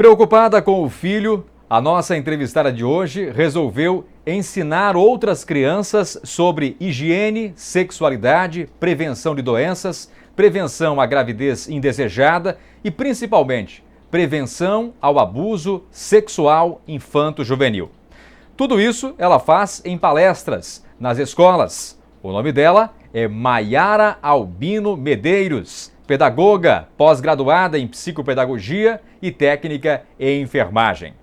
Preocupada com o filho, a nossa entrevistada de hoje resolveu ensinar outras crianças sobre higiene, sexualidade, prevenção de doenças, prevenção à gravidez indesejada e, principalmente, prevenção ao abuso sexual infanto-juvenil. Tudo isso ela faz em palestras nas escolas. O nome dela é Maiara Albino Medeiros, pedagoga, pós-graduada em psicopedagogia e técnica em enfermagem.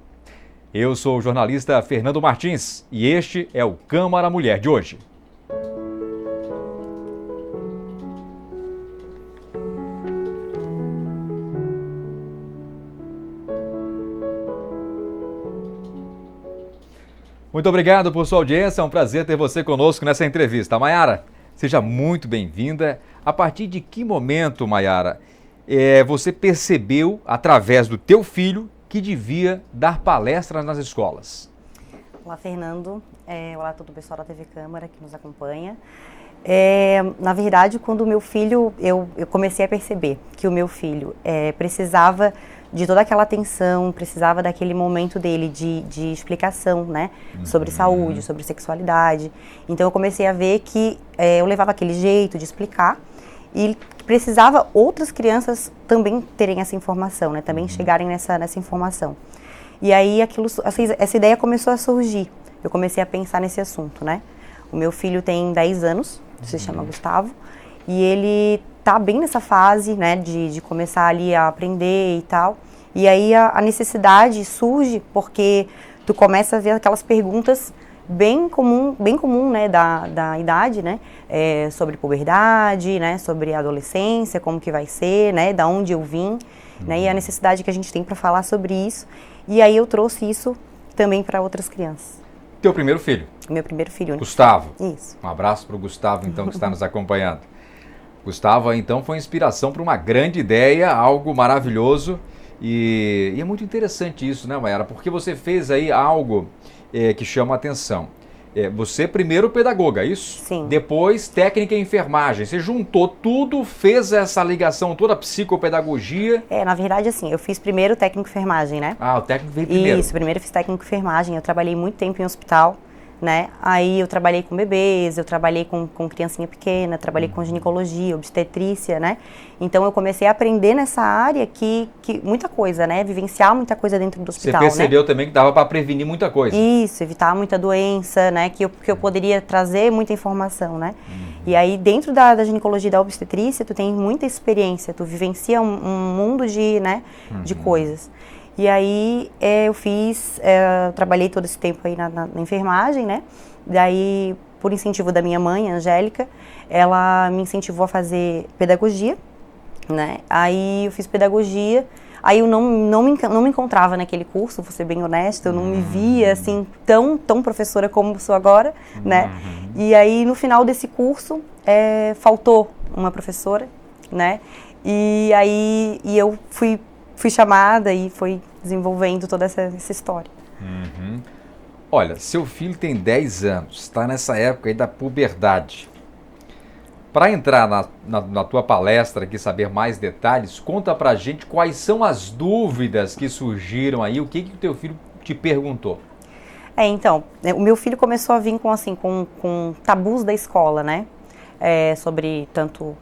Eu sou o jornalista Fernando Martins e este é o Câmara Mulher de hoje. Muito obrigado por sua audiência, é um prazer ter você conosco nessa entrevista. Maiara, seja muito bem-vinda. A partir de que momento, Maiara, você percebeu, através do teu filho, que devia dar palestras nas escolas? Olá, Fernando. Olá a todo o pessoal da TV Câmara que nos acompanha. Na verdade, quando o meu filho, eu comecei a perceber que o meu filho precisava de toda aquela atenção, precisava daquele momento dele de explicação, né? Sobre saúde, sobre sexualidade. Então eu comecei a ver que eu levava aquele jeito de explicar e precisava outras crianças também terem essa informação, né? Também chegarem nessa informação. E aí essa ideia começou a surgir. Eu comecei a pensar nesse assunto, né? O meu filho tem 10 anos, se chama Gustavo, e ele tá bem nessa fase, né, de começar ali a aprender e tal. E aí a necessidade surge porque tu começa a ver aquelas perguntas bem comum, né, da idade, né, sobre puberdade, né, sobre adolescência, como que vai ser, né, da onde eu vim, né, e a necessidade que a gente tem para falar sobre isso. E aí eu trouxe isso também para outras crianças. Teu primeiro filho? Meu primeiro filho. Gustavo. Isso. Um abraço para o Gustavo, então, que está nos acompanhando. Gustavo, então, foi inspiração para uma grande ideia, algo maravilhoso. E é muito interessante isso, né, Maiara? Porque você fez aí algo que chama a atenção. Você primeiro pedagoga, isso? Sim. Depois técnica em enfermagem. Você juntou tudo, fez essa ligação toda, a psicopedagogia. Na verdade, assim, eu fiz primeiro técnico em enfermagem, né? Ah, o técnico veio primeiro. Isso, primeiro eu fiz técnico em enfermagem. Eu trabalhei muito tempo em hospital, né? Aí eu trabalhei com bebês, eu trabalhei com criancinha pequena, trabalhei com ginecologia, obstetrícia, né? Então eu comecei a aprender nessa área que muita coisa, né? Vivenciar muita coisa dentro do hospital, né? Você percebeu né? também que dava para prevenir muita coisa. Isso, evitar muita doença, né? Que eu poderia trazer muita informação, né? E aí dentro da ginecologia e da obstetrícia, tu tem muita experiência, tu vivencia um mundo de, né? De coisas. E aí eu trabalhei todo esse tempo aí na enfermagem, né? Daí, por incentivo da minha mãe, Angélica, ela me incentivou a fazer pedagogia, né? Aí eu fiz pedagogia, aí eu não me encontrava naquele curso, vou ser bem honesta, eu não me via assim tão professora como sou agora, né? E aí no final desse curso faltou uma professora, né? E aí eu fui chamada e foi desenvolvendo toda essa história. Olha, seu filho tem 10 anos, está nessa época aí da puberdade. Para entrar na tua palestra aqui, saber mais detalhes, conta pra gente quais são as dúvidas que surgiram aí, o que o teu filho te perguntou. Então, o meu filho começou a vir com tabus da escola, né? Sobre tanto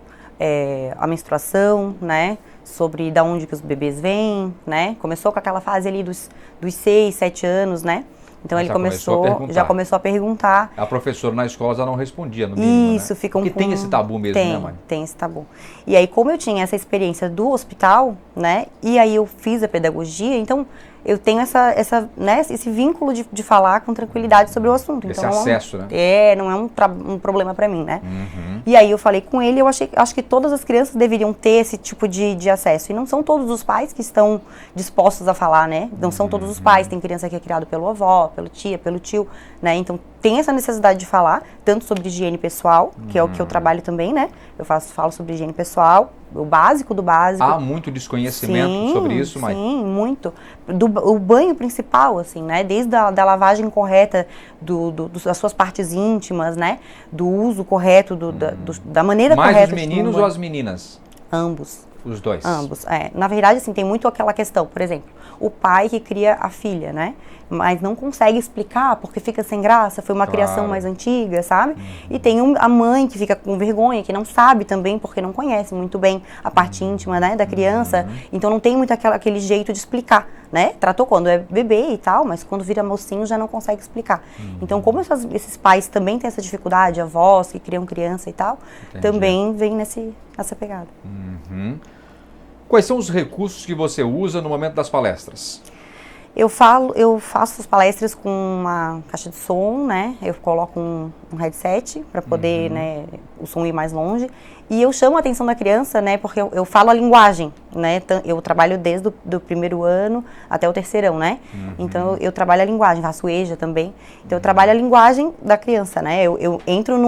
a menstruação, né? Sobre da onde que os bebês vêm, né? Começou com aquela fase ali dos 6, 7 anos, né? Então ele já começou a perguntar. A professora na escola já não respondia, no mínimo, Isso, né? fica Porque tem esse tabu mesmo, né, mãe? Tem esse tabu. E aí, como eu tinha essa experiência do hospital, né? E aí eu fiz a pedagogia, então eu tenho né, esse vínculo de falar com tranquilidade sobre o assunto. Esse então, acesso, né? Não é um problema para mim, né? E aí eu falei com ele, acho que todas as crianças deveriam ter esse tipo de acesso. E não são todos os pais que estão dispostos a falar, né? Não são todos os pais. Tem criança que é criada pelo avó, pelo tia, pelo tio, né? Então tem essa necessidade de falar, tanto sobre higiene pessoal, que é o que eu trabalho também, né? Eu falo sobre higiene pessoal, o básico do básico. Há muito desconhecimento sobre isso, Mãe? Sim, muito. O banho principal, assim, né? Desde da lavagem correta das suas partes íntimas, né? Do uso correto, da maneira mais correta. Mais os meninos ou as meninas? Ambos. Os dois. Ambos, Na verdade, assim, tem muito aquela questão, por exemplo, o pai que cria a filha, né? Mas não consegue explicar porque fica sem graça, foi uma criação mais antiga, sabe? E tem a mãe que fica com vergonha, que não sabe também porque não conhece muito bem a parte íntima, né, da criança. Então não tem muito aquele jeito de explicar, né? Tratou quando é bebê e tal, mas quando vira mocinho já não consegue explicar. Então como esses pais também têm essa dificuldade, avós que criam criança e tal, também vem nessa pegada. Quais são os recursos que você usa no momento das palestras? Eu faço as palestras com uma caixa de som, né? Eu coloco um headset para poder, né, o som ir mais longe. E eu chamo a atenção da criança, né? Porque eu falo a linguagem, né? Eu trabalho desde o primeiro ano até o terceirão, né? Então eu trabalho a linguagem, faço EJA também. Então eu trabalho a linguagem da criança, né? Eu entro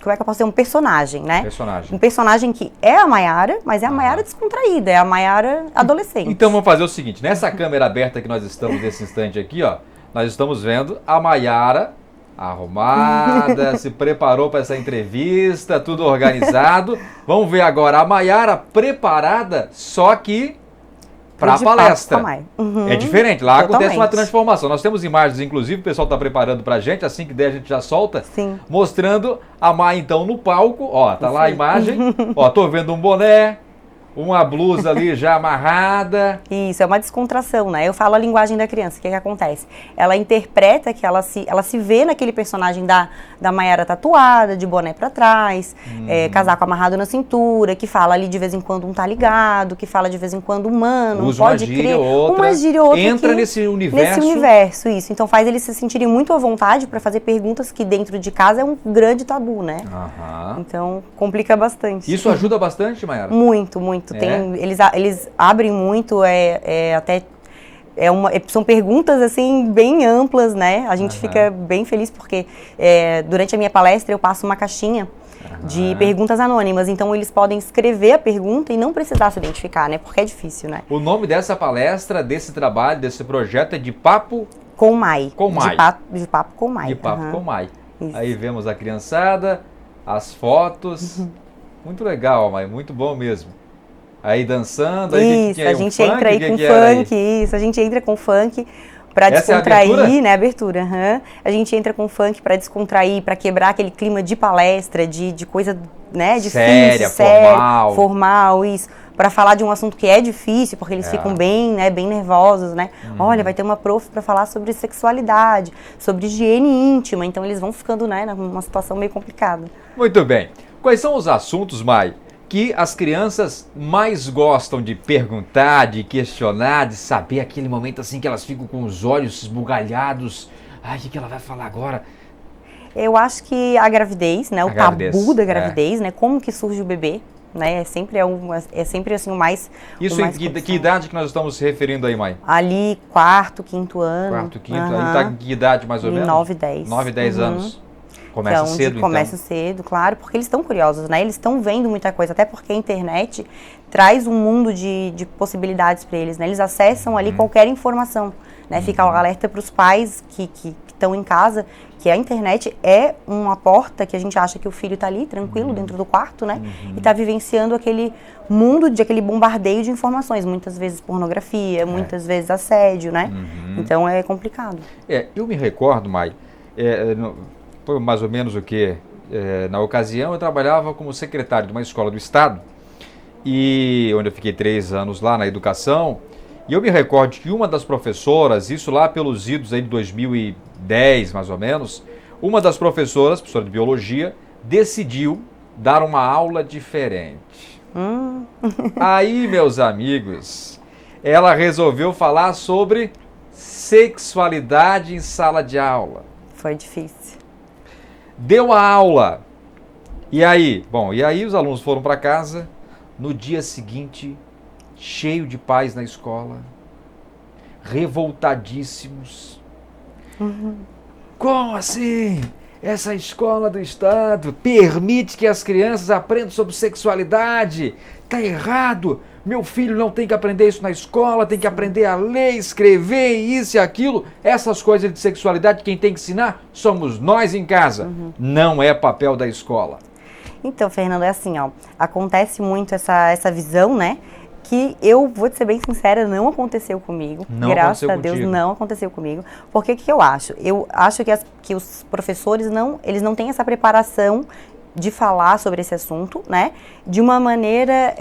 como é que eu posso dizer? Um personagem, né? Um personagem que é a Maiara, mas é a Maiara descontraída, é a Maiara adolescente. Então vamos fazer o seguinte, nessa câmera aberta que nós estamos nesse instante aqui, ó, nós estamos vendo a Maiara arrumada, se preparou para essa entrevista, tudo organizado. Vamos ver agora a Maiara preparada, só que para a palestra. É diferente, lá acontece uma transformação. Nós temos imagens, inclusive, o pessoal está preparando para a gente, assim que der a gente já solta, mostrando a Mai então no palco, ó, tá lá a imagem, ó, tô vendo um boné, uma blusa ali já amarrada. Isso, é uma descontração, né? Eu falo a linguagem da criança, o que acontece? Ela interpreta que ela se vê naquele personagem da Maiara tatuada, de boné pra trás, casaco amarrado na cintura, que fala ali de vez em quando um tá ligado, que fala de vez em quando um mano, usa pode crer. Uma gíria ou outra. Entra nesse universo. Nesse universo, isso. Então faz eles se sentirem muito à vontade para fazer perguntas que dentro de casa é um grande tabu, né? Então complica bastante. Isso ajuda bastante, Maiara? Muito, muito. Eles abrem muito, são perguntas assim bem amplas, né? A gente fica bem feliz porque durante a minha palestra eu passo uma caixinha de perguntas anônimas, então eles podem escrever a pergunta e não precisar se identificar, né? Porque é difícil, né? O nome dessa palestra, desse trabalho, desse projeto é De Papo com Mai. De Papo com Mai. De Papo com Mai. Aí vemos a criançada, as fotos. Muito legal, Mai, muito bom mesmo. Aí dançando, aí isso, a gente entra aí com funk, isso, a gente entra com funk para descontrair, né, abertura, a gente entra com funk para descontrair, para quebrar aquele clima de palestra, de coisa, né, difícil, formal, isso, para falar de um assunto que é difícil, porque eles ficam bem, né, bem nervosos, né, olha, vai ter uma prof para falar sobre sexualidade, sobre higiene íntima, então eles vão ficando, né, numa situação meio complicada. Muito bem, quais são os assuntos, Mai, que as crianças mais gostam de perguntar, de questionar, de saber aquele momento assim que elas ficam com os olhos esbugalhados. Ai, o que ela vai falar agora? Eu acho que a gravidez, né? O tabu da gravidez, né? Como que surge o bebê, né? É sempre assim o mais... Isso em que idade que nós estamos se referindo aí, Mai? Ali, quarto, quinto ano. Quarto, quinto. Aí tá em que idade mais ou menos? 9, 10. 9, 10 anos. Começa cedo, começa cedo, claro, porque eles estão curiosos, né? Eles estão vendo muita coisa, até porque a internet traz um mundo de possibilidades para eles, né? Eles acessam ali qualquer informação, né? Fica o alerta para os pais que estão em casa, que a internet é uma porta que a gente acha que o filho está ali, tranquilo, dentro do quarto, né? E está vivenciando aquele mundo, aquele bombardeio de informações, muitas vezes pornografia, muitas vezes assédio, né? Então é complicado. Eu me recordo, Mai, foi mais ou menos o que, na ocasião eu trabalhava como secretário de uma escola do estado, e onde eu fiquei 3 anos lá na educação, e eu me recordo que uma das professoras, isso lá pelos idos aí de 2010 mais ou menos, uma das professora de biologia, decidiu dar uma aula diferente. Aí, meus amigos, ela resolveu falar sobre sexualidade em sala de aula. Foi difícil. Deu a aula. E aí os alunos foram para casa. No dia seguinte, cheio de pais na escola, revoltadíssimos. Como assim? Essa escola do estado permite que as crianças aprendam sobre sexualidade? Tá errado. Meu filho não tem que aprender isso na escola, tem que aprender a ler, escrever, isso e aquilo. Essas coisas de sexualidade, quem tem que ensinar somos nós em casa. Não é papel da escola. Então, Fernando, é assim, ó, acontece muito essa visão, né? Que eu, vou te ser bem sincera, não aconteceu comigo. Não Graças aconteceu a Deus, contigo. não aconteceu comigo. Porque o que eu acho? Eu acho que os professores eles não têm essa preparação de falar sobre esse assunto, né? De uma maneira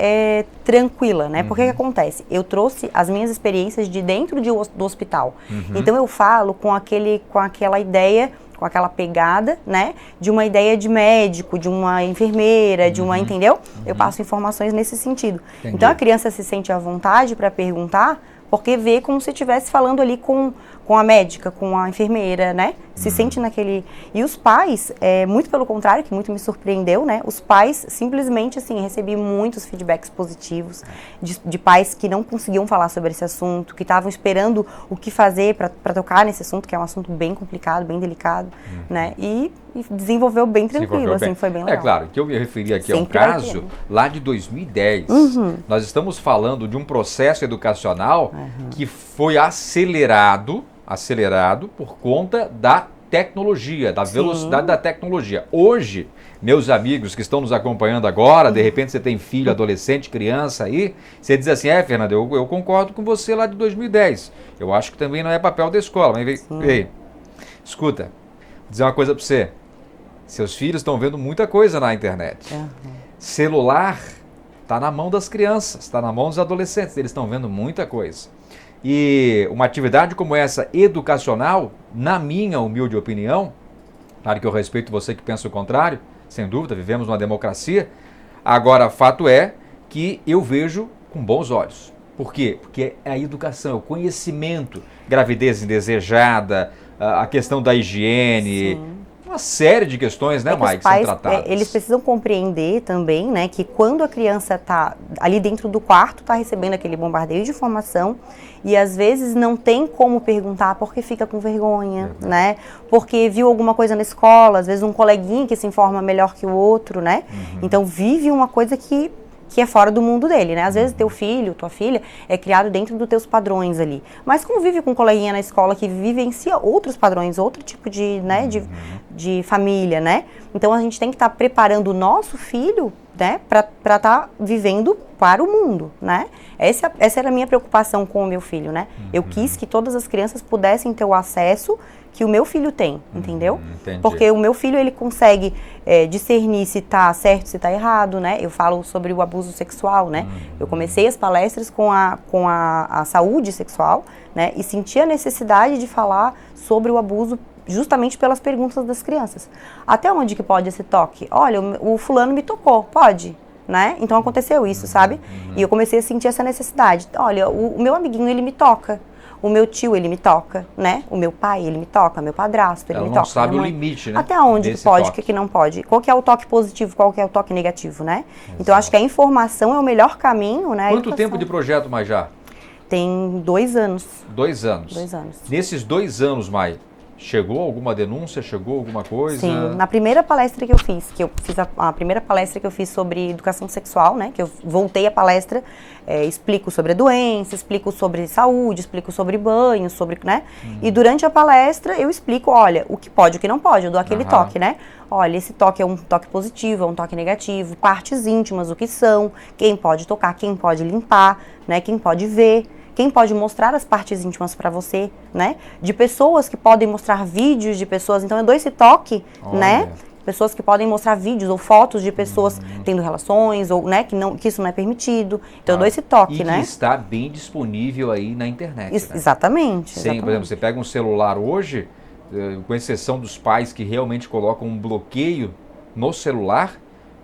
tranquila, né? Porque o que acontece? Eu trouxe as minhas experiências de dentro do hospital. Então eu falo com aquela ideia, com aquela pegada, né, de uma ideia de médico, de uma enfermeira, de uma, entendeu? Eu passo informações nesse sentido. Entendi. Então a criança se sente à vontade para perguntar, porque vê como se estivesse falando ali com a médica, com a enfermeira, né? Se sente naquele... E os pais, muito pelo contrário, que muito me surpreendeu, né? Os pais, simplesmente, assim, recebi muitos feedbacks positivos de pais que não conseguiam falar sobre esse assunto, que estavam esperando o que fazer para tocar nesse assunto, que é um assunto bem complicado, bem delicado, né? E desenvolveu bem tranquilo, assim, foi bem legal. É claro, que eu me referi aqui a um Sempre vai caso ter. lá de 2010. Nós estamos falando de um processo educacional que foi acelerado por conta da tecnologia, da velocidade da tecnologia. Hoje, meus amigos que estão nos acompanhando agora, de repente você tem filho, adolescente, criança aí, você diz assim, Fernanda, eu concordo com você lá de 2010. Eu acho que também não é papel da escola. Mas vem, escuta, vou dizer uma coisa para você. Seus filhos estão vendo muita coisa na internet. Celular está na mão das crianças, está na mão dos adolescentes, eles estão vendo muita coisa. E uma atividade como essa, educacional, na minha humilde opinião, claro que eu respeito você que pensa o contrário, sem dúvida, vivemos numa democracia. Agora, fato é que eu vejo com bons olhos. Por quê? Porque é a educação, o conhecimento, gravidez indesejada, a questão da higiene... Sim. Uma série de questões, né, Mike, os pais, são tratadas. Eles precisam compreender também, né, que quando a criança está ali dentro do quarto, está recebendo aquele bombardeio de informação e às vezes não tem como perguntar porque fica com vergonha, né, porque viu alguma coisa na escola, às vezes um coleguinha que se informa melhor que o outro, né, então vive uma coisa que é fora do mundo dele, né? Às vezes teu filho, tua filha é criado dentro dos teus padrões ali, mas convive com um coleguinha na escola que vivencia outros padrões, outro tipo de, né, de família, né? Então a gente tem que estar preparando o nosso filho, né, para estar vivendo para o mundo, né? Essa era a minha preocupação com o meu filho, né? Eu quis que todas as crianças pudessem ter o acesso que o meu filho tem, entendeu? Entendi. Porque o meu filho, ele consegue discernir se está certo, se está errado, né? Eu falo sobre o abuso sexual, né? Eu comecei as palestras com a saúde sexual, né? E senti a necessidade de falar sobre o abuso justamente pelas perguntas das crianças. Até onde que pode esse toque? Olha, o fulano me tocou, pode? Né? Então aconteceu isso, sabe? E eu comecei a sentir essa necessidade. Olha, o meu amiguinho, ele me toca. O meu tio, ele me toca, né? O meu pai, ele me toca. Meu padrasto, ele me toca. Ela não sabe o limite, né? Até onde que pode, o que não pode. Qual que é o toque positivo, qual que é o toque negativo, né? Então, acho que a informação é o melhor caminho, né? Quanto tempo de projeto, Mai, já? Tem 2 anos. 2 anos. 2 anos. Nesses 2 anos, Mai, chegou alguma denúncia? Chegou alguma coisa? Sim, na primeira palestra que eu fiz, a primeira palestra que eu fiz sobre educação sexual, né, que eu voltei a palestra, explico sobre a doença, explico sobre saúde, explico sobre banho, sobre, né, e durante a palestra eu explico, olha, o que pode, o que não pode, eu dou aquele toque, né, olha, esse toque é um toque positivo, é um toque negativo, partes íntimas, o que são, quem pode tocar, quem pode limpar, né, quem pode ver, quem pode mostrar as partes íntimas para você, né? De pessoas que podem mostrar vídeos de pessoas. Então, eu dou esse toque, né? Pessoas que podem mostrar vídeos ou fotos de pessoas tendo relações, ou, né? Que isso não é permitido. Então, eu dou esse toque, né? E que está bem disponível aí na internet, né? Exatamente. Sim, por exemplo, você pega um celular hoje, com exceção dos pais que realmente colocam um bloqueio no celular,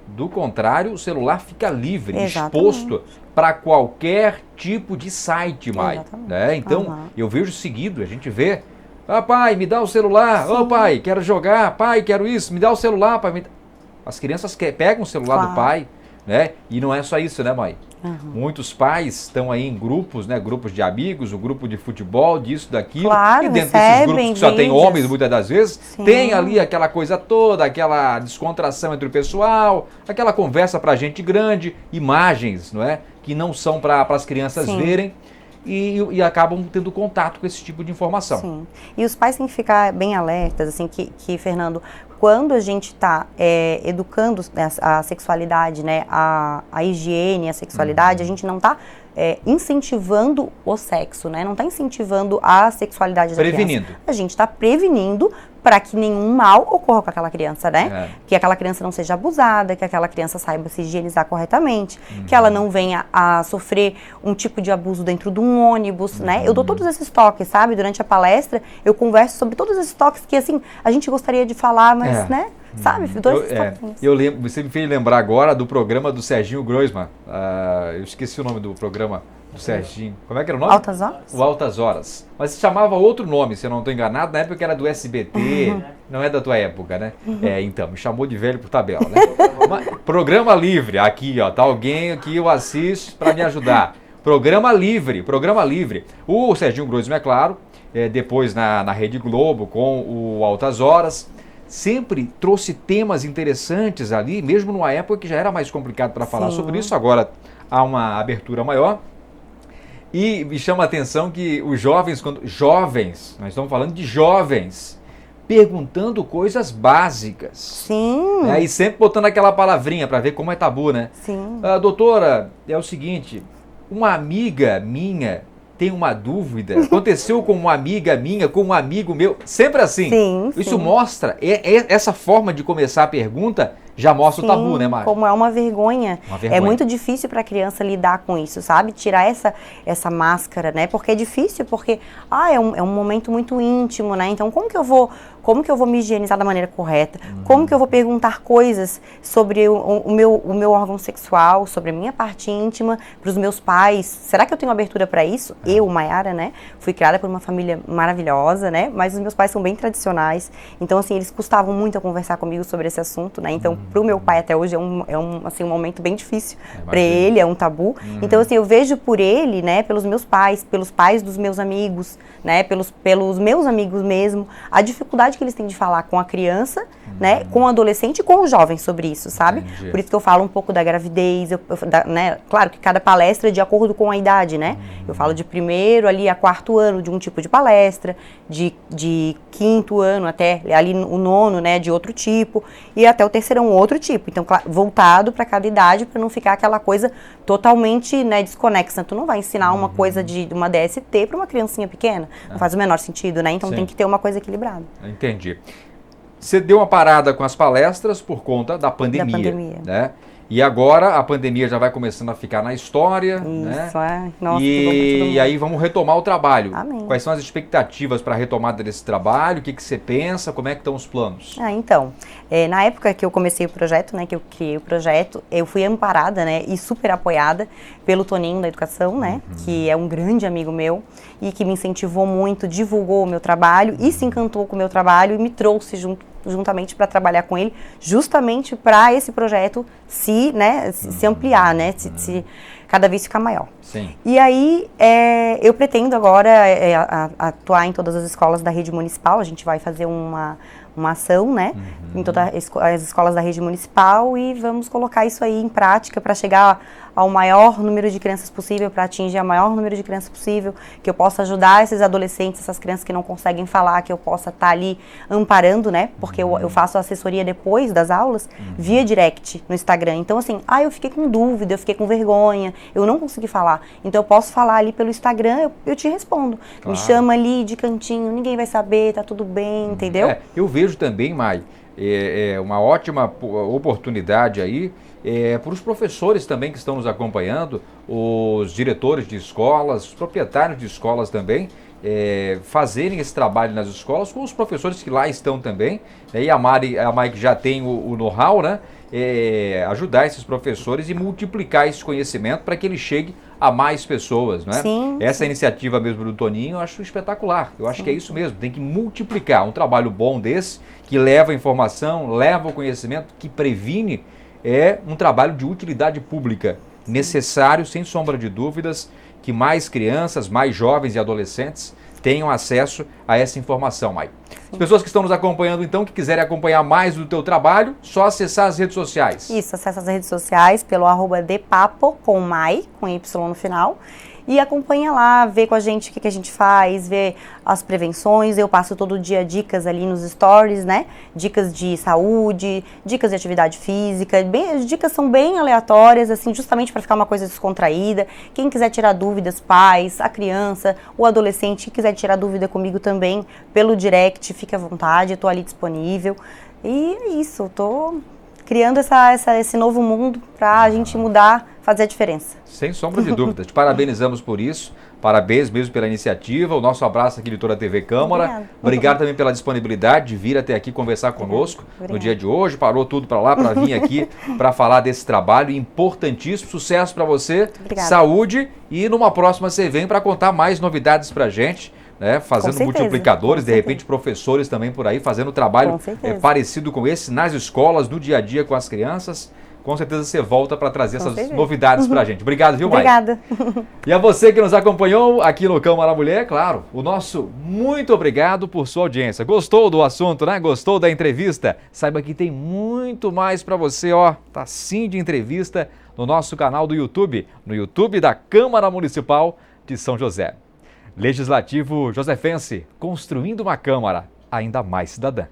do contrário, o celular fica livre, exposto para qualquer tipo de site, Mai. Né? Então, eu vejo seguido, a gente vê, pai, me dá o celular, pai, quero jogar, pai, quero isso, me dá o celular, pai. As crianças pegam o celular do pai, né? E não é só isso, né, Mai? Muitos pais estão aí em grupos, né? Grupos de amigos, o grupo de futebol, disso, daquilo. E dentro desses grupos que só tem homens, muitas das vezes, tem ali aquela coisa toda, aquela descontração entre o pessoal, aquela conversa para gente grande, imagens, não é? Que não são para as crianças verem. E acabam tendo contato com esse tipo de informação. Sim. E os pais têm que ficar bem alertas, assim, que Fernando, quando a gente está educando a sexualidade, né, a higiene, a sexualidade, a gente não está incentivando o sexo, né? Não está incentivando a sexualidade da criança. A gente está prevenindo para que nenhum mal ocorra com aquela criança, né? Que aquela criança não seja abusada, que aquela criança saiba se higienizar corretamente, que ela não venha a sofrer um tipo de abuso dentro de um ônibus, né? Eu dou todos esses toques, sabe? Durante a palestra, eu converso sobre todos esses toques que, assim, a gente gostaria de falar, mas, né? Sabe? Eu lembro, você me fez lembrar agora do programa do Serginho Groisman. Eu esqueci o nome do programa do Serginho. Como é que era o nome? Altas Horas? O Altas Horas. Mas se chamava outro nome, se eu não estou enganado, na época era do SBT, não é da tua época, né? Então, me chamou de velho por tabela, né? Programa Livre, aqui, ó, tá alguém aqui, eu assisto para me ajudar. Programa Livre. O Serginho Groisman, é claro, depois na Rede Globo, com o Altas Horas, sempre trouxe temas interessantes ali, mesmo numa época que já era mais complicado para falar sobre isso, agora há uma abertura maior. E me chama a atenção que os jovens, nós estamos falando de jovens, perguntando coisas básicas. Sim. E sempre botando aquela palavrinha para ver como é tabu, né? Sim. Doutora, é o seguinte, uma amiga minha tem uma dúvida, aconteceu com uma amiga minha, com um amigo meu, sempre assim. Sim, isso mostra, essa forma de começar a pergunta já mostra o tabu, né, Mari? Como é uma vergonha. É muito difícil para a criança lidar com isso, sabe? Tirar essa máscara, né? Porque é difícil, porque é um momento muito íntimo, né? Então, como que eu vou me higienizar da maneira correta? Como que eu vou perguntar coisas sobre o meu órgão sexual, sobre a minha parte íntima, para os meus pais? Será que eu tenho abertura para isso? Eu, Mayara, né? Fui criada por uma família maravilhosa, né? Mas os meus pais são bem tradicionais. Então, assim, eles custavam muito a conversar comigo sobre esse assunto, né? Então, para o meu pai até hoje é um momento bem difícil. Para ele é um tabu. Então, assim, eu vejo por ele, né? Pelos meus pais, pelos pais dos meus amigos, né? Pelos meus amigos mesmo, a dificuldade que eles têm de falar com a criança, né? Com o adolescente e com o jovem sobre isso, sabe? Entendi. Por isso que eu falo um pouco da gravidez, né? Claro que cada palestra é de acordo com a idade, né? Eu falo de primeiro ali a quarto ano de um tipo de palestra, de quinto ano até ali o nono, né? De outro tipo, e até o terceiro um outro tipo. Então, voltado para cada idade, para não ficar aquela coisa totalmente, né, desconexa. Tu não vai ensinar uma coisa de uma DST para uma criancinha pequena. Não faz o menor sentido, né? Então tem que ter uma coisa equilibrada. Entendi. Você deu uma parada com as palestras por conta da pandemia. Né? E agora a pandemia já vai começando a ficar na história. Isso, né? Nossa, e aí vamos retomar o trabalho. Amém. Quais são as expectativas para a retomada desse trabalho? O que você pensa? Como é que estão os planos? Então, na época que eu comecei o projeto, né, que eu criei o projeto, eu fui amparada, né, e super apoiada pelo Toninho da Educação, né, que é um grande amigo meu e que me incentivou muito, divulgou o meu trabalho e se encantou com o meu trabalho e me trouxe juntamente para trabalhar com ele, justamente para esse projeto se ampliar, né, se cada vez ficar maior. Sim. E aí, eu pretendo agora atuar em todas as escolas da rede municipal. A gente vai fazer uma ação, né, em todas as escolas da rede municipal e vamos colocar isso aí em prática para chegar ao maior número de crianças possível, para atingir o maior número de crianças possível, que eu possa ajudar esses adolescentes, essas crianças que não conseguem falar, que eu possa estar ali amparando, né, porque eu faço assessoria depois das aulas, via direct no Instagram. Então, assim, eu fiquei com dúvida, eu fiquei com vergonha, eu não consegui falar. Então, eu posso falar ali pelo Instagram, eu te respondo. Claro. Me chama ali de cantinho, ninguém vai saber, tá tudo bem, entendeu? Eu vejo também, Mai, uma ótima oportunidade aí para os professores também que estão nos acompanhando, os diretores de escolas, os proprietários de escolas também, fazerem esse trabalho nas escolas com os professores que lá estão também, e a Mai que já tem o know-how, né? Ajudar esses professores e multiplicar esse conhecimento para que ele chegue a mais pessoas, né? Sim, Essa iniciativa mesmo do Toninho eu acho espetacular, eu acho que é isso mesmo, tem que multiplicar um trabalho bom desse, que leva a informação, leva o conhecimento, que previne, um trabalho de utilidade pública, necessário, sem sombra de dúvidas, que mais crianças, mais jovens e adolescentes tenham acesso a essa informação, Mai. As pessoas que estão nos acompanhando, então, que quiserem acompanhar mais do teu trabalho, só acessar as redes sociais. Isso, acessa as redes sociais pelo @depapo com Mai, com Y no final. e acompanha lá, vê com a gente o que a gente faz, vê as prevenções. Eu passo todo dia dicas ali nos stories, né? Dicas de saúde, dicas de atividade física, as dicas são bem aleatórias, assim, justamente para ficar uma coisa descontraída. Quem quiser tirar dúvidas, pais, a criança, o adolescente que quiser tirar dúvida comigo também, pelo direct, fique à vontade, eu tô ali disponível. E é isso, eu tô criando esse novo mundo para a gente mudar, fazer a diferença. Sem sombra de dúvida. Te parabenizamos por isso. Parabéns mesmo pela iniciativa. O nosso abraço aqui de toda a TV Câmara. Obrigada. Obrigado também pela disponibilidade de vir até aqui conversar conosco no dia de hoje. Parou tudo para lá para vir aqui para falar desse trabalho importantíssimo. Sucesso para você. Obrigada. Saúde. E numa próxima você vem para contar mais novidades para a gente. Né, fazendo certeza, multiplicadores, de repente professores também por aí, fazendo trabalho parecido com esse nas escolas, no dia a dia com as crianças. Com certeza você volta para trazer essas novidades para a gente. Obrigado, viu, Mai? Obrigada. E a você que nos acompanhou aqui no Câmara Mulher, claro, o nosso muito obrigado por sua audiência. Gostou do assunto, né? Gostou da entrevista? Saiba que tem muito mais para você, ó. Tá sim de entrevista no nosso canal do YouTube, no YouTube da Câmara Municipal de São José. Legislativo Josefense, construindo uma Câmara ainda mais cidadã.